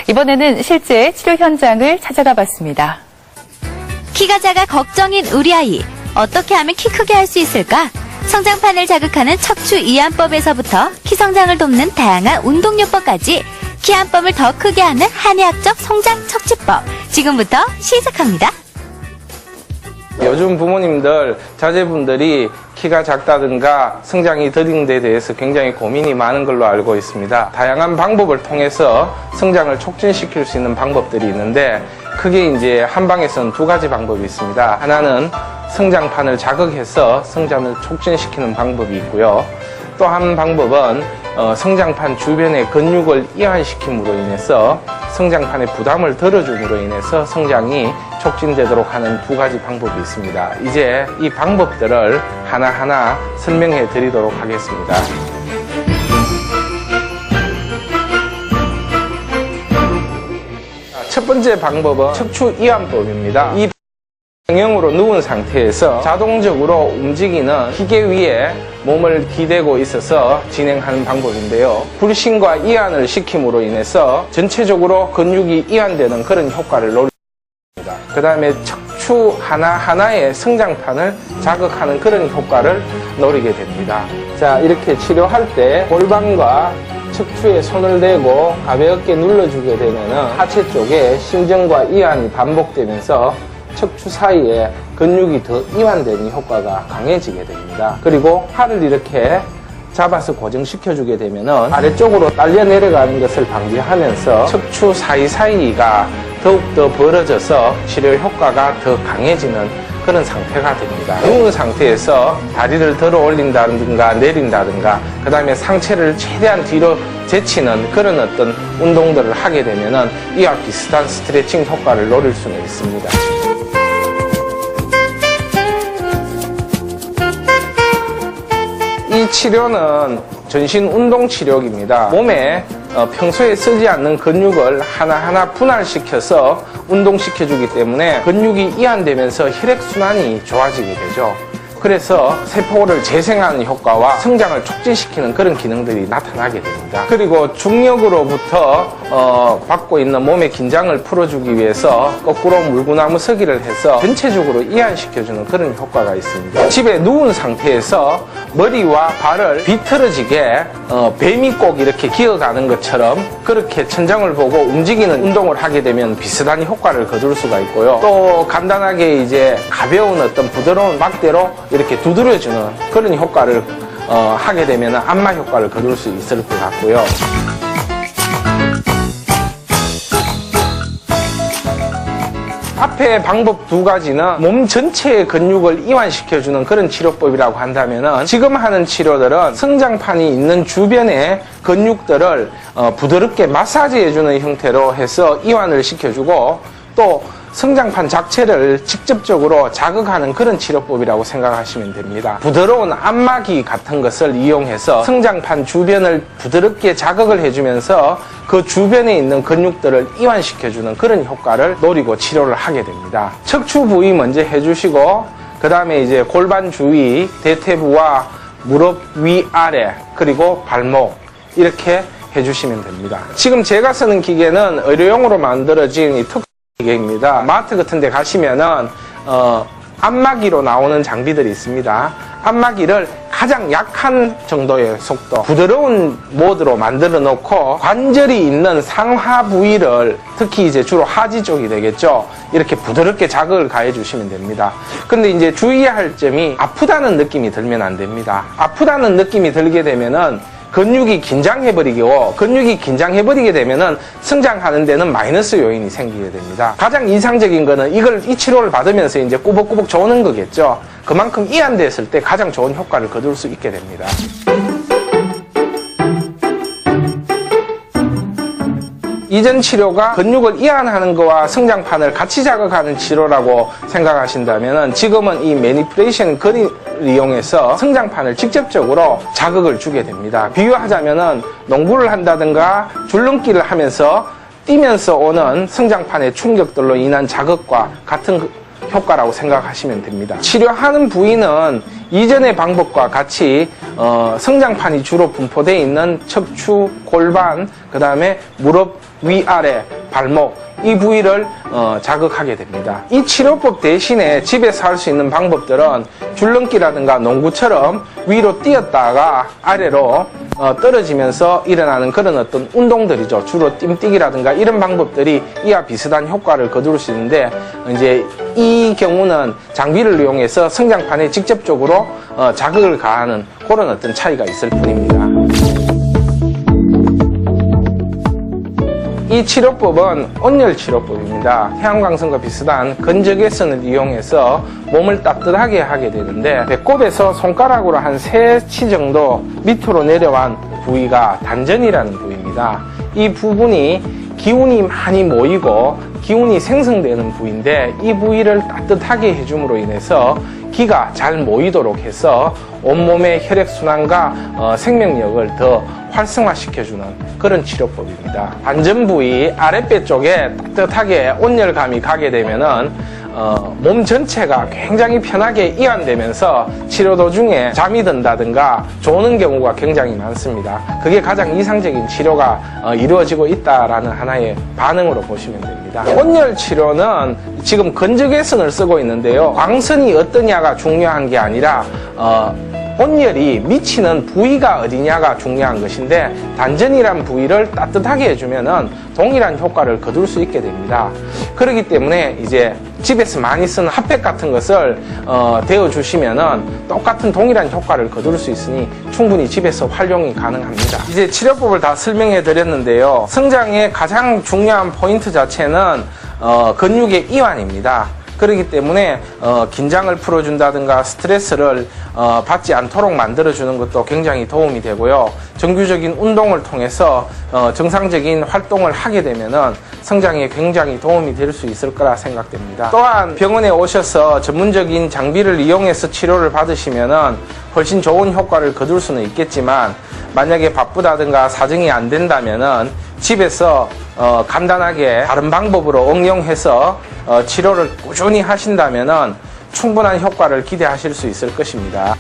이번에는 실제 치료 현장을 찾아가 봤습니다. 키가 작아 걱정인 우리 아이. 어떻게 하면 키 크게 할 수 있을까? 성장판을 자극하는 척추 이완법에서부터 키 성장을 돕는 다양한 운동요법까지 키 한 뼘을 더 크게 하는 한의학적 성장 척추법. 지금부터 시작합니다. 요즘 부모님들, 자제분들이 키가 작다든가 성장이 더딘 데 대해서 굉장히 고민이 많은 걸로 알고 있습니다. 다양한 방법을 통해서 성장을 촉진시킬 수 있는 방법들이 있는데 크게 이제 한방에서는 두 가지 방법이 있습니다. 하나는 성장판을 자극해서 성장을 촉진시키는 방법이 있고요. 또 한 방법은 성장판 주변의 근육을 이완시킴으로 인해서 성장판의 부담을 덜어줌으로 인해서 성장이 촉진되도록 하는 두 가지 방법이 있습니다. 이제 이 방법들을 하나하나 설명해 드리도록 하겠습니다. 첫 번째 방법은 척추 이완법입니다. 이 평형으로 누운 상태에서 자동적으로 움직이는 기계 위에 몸을 기대고 있어서 진행하는 방법인데요. 불신과 이완을 시킴으로 인해서 전체적으로 근육이 이완되는 그런 효과를 노립니다. 그 다음에 척추 하나하나의 성장판을 자극하는 그런 효과를 노리게 됩니다. 자, 이렇게 치료할 때 골반과 척추에 손을 대고 가볍게 눌러주게 되면 하체 쪽에 신전과 이완이 반복되면서 척추 사이에 근육이 더 이완되는 효과가 강해지게 됩니다. 그리고 팔을 이렇게 잡아서 고정시켜주게 되면 아래쪽으로 딸려 내려가는 것을 방지하면서 척추 사이사이가 더욱더 벌어져서 치료 효과가 더 강해지는 그런 상태가 됩니다. 누운 상태에서 다리를 들어 올린다든가 내린다든가 그 다음에 상체를 최대한 뒤로 제치는 그런 어떤 운동들을 하게 되면 이와 비슷한 스트레칭 효과를 노릴 수는 있습니다. 이 치료는 전신 운동 치료입니다. 몸에 평소에 쓰지 않는 근육을 하나하나 분할시켜서 운동시켜주기 때문에 근육이 이완되면서 혈액순환이 좋아지게 되죠. 그래서 세포를 재생하는 효과와 성장을 촉진시키는 그런 기능들이 나타나게 됩니다. 그리고 중력으로부터 받고 있는 몸의 긴장을 풀어주기 위해서 거꾸로 물구나무 서기를 해서 전체적으로 이완시켜주는 그런 효과가 있습니다. 집에 누운 상태에서 머리와 발을 비틀어지게 뱀이 꼭 이렇게 기어가는 것처럼 그렇게 천장을 보고 움직이는 운동을 하게 되면 비슷한 효과를 거둘 수가 있고요. 또 간단하게 이제 가벼운 어떤 부드러운 막대로 이렇게 두드려주는 그런 효과를 하게 되면 안마 효과를 거둘 수 있을 것 같고요. 앞에 방법 두 가지는 몸 전체의 근육을 이완시켜주는 그런 치료법이라고 한다면 지금 하는 치료들은 성장판이 있는 주변의 근육들을 부드럽게 마사지해주는 형태로 해서 이완을 시켜주고 또 성장판 자체를 직접적으로 자극하는 그런 치료법이라고 생각하시면 됩니다. 부드러운 안마기 같은 것을 이용해서 성장판 주변을 부드럽게 자극을 해주면서 그 주변에 있는 근육들을 이완시켜주는 그런 효과를 노리고 치료를 하게 됩니다. 척추 부위 먼저 해주시고 그 다음에 이제 골반 주위, 대퇴부와 무릎 위아래 그리고 발목 이렇게 해주시면 됩니다. 지금 제가 쓰는 기계는 의료용으로 만들어진 이 특수 기계입니다. 마트 같은 데 가시면은 안마기로 나오는 장비들이 있습니다. 안마기를 가장 약한 정도의 속도, 부드러운 모드로 만들어 놓고 관절이 있는 상하 부위를 특히 이제 주로 하지 쪽이 되겠죠. 이렇게 부드럽게 자극을 가해 주시면 됩니다. 근데 이제 주의해야 할 점이 아프다는 느낌이 들면 안 됩니다. 아프다는 느낌이 들게 되면은 근육이 긴장해버리게 되면은 성장하는 데는 마이너스 요인이 생기게 됩니다. 가장 이상적인 거는 이 치료를 받으면서 이제 꾸벅꾸벅 조는 거겠죠. 그만큼 이완됐을 때 가장 좋은 효과를 거둘 수 있게 됩니다. 이전 치료가 근육을 이완하는 것과 성장판을 같이 자극하는 치료라고 생각하신다면 지금은 이 매니플레이션 거리를 이용해서 성장판을 직접적으로 자극을 주게 됩니다. 비유하자면은 농구를 한다든가 줄넘기를 하면서 뛰면서 오는 성장판의 충격들로 인한 자극과 같은 효과라고 생각하시면 됩니다. 치료하는 부위는 이전의 방법과 같이 성장판이 주로 분포되어 있는 척추, 골반, 그 다음에 무릎 위아래 발목 이 부위를 자극하게 됩니다. 이 치료법 대신에 집에서 할 수 있는 방법들은 줄넘기라든가 농구처럼 위로 뛰었다가 아래로 떨어지면서 일어나는 그런 어떤 운동들이죠. 주로 띵뛰기라든가 이런 방법들이 이와 비슷한 효과를 거둘 수 있는데, 이제 이 경우는 장비를 이용해서 성장판에 직접적으로 자극을 가하는 그런 어떤 차이가 있을 뿐입니다. 이 치료법은 온열 치료법입니다. 태양광선과 비슷한 건적외선을 이용해서 몸을 따뜻하게 하게 되는데, 배꼽에서 손가락으로 한 3치 정도 밑으로 내려간 부위가 단전이라는 부위입니다. 이 부분이 기운이 많이 모이고 기운이 생성되는 부위인데, 이 부위를 따뜻하게 해줌으로 인해서 기가 잘 모이도록 해서 온몸의 혈액순환과 생명력을 더 활성화시켜주는 그런 치료법입니다. 반전 부위 아랫배 쪽에 따뜻하게 온열감이 가게 되면은 몸 전체가 굉장히 편하게 이완되면서 치료 도중에 잠이 든다든가 조는 경우가 굉장히 많습니다. 그게 가장 이상적인 치료가 이루어지고 있다라는 하나의 반응으로 보시면 됩니다. 온열 치료는 지금 건적외선을 쓰고 있는데요. 광선이 어떠냐가 중요한 게 아니라 온열이 미치는 부위가 어디냐가 중요한 것인데, 단전이란 부위를 따뜻하게 해주면은 동일한 효과를 거둘 수 있게 됩니다. 그렇기 때문에 이제 집에서 많이 쓰는 핫팩 같은 것을 데워주시면은 똑같은 동일한 효과를 거둘 수 있으니 충분히 집에서 활용이 가능합니다. 이제 치료법을 다 설명해 드렸는데요. 성장의 가장 중요한 포인트 자체는 근육의 이완입니다. 그렇기 때문에 긴장을 풀어준다든가 스트레스를 받지 않도록 만들어주는 것도 굉장히 도움이 되고요. 정규적인 운동을 통해서 정상적인 활동을 하게 되면은 성장에 굉장히 도움이 될 수 있을 거라 생각됩니다. 또한 병원에 오셔서 전문적인 장비를 이용해서 치료를 받으시면은 훨씬 좋은 효과를 거둘 수는 있겠지만, 만약에 바쁘다든가 사정이 안 된다면은 집에서 간단하게 다른 방법으로 응용해서 치료를 꾸준히 하신다면은 충분한 효과를 기대하실 수 있을 것입니다.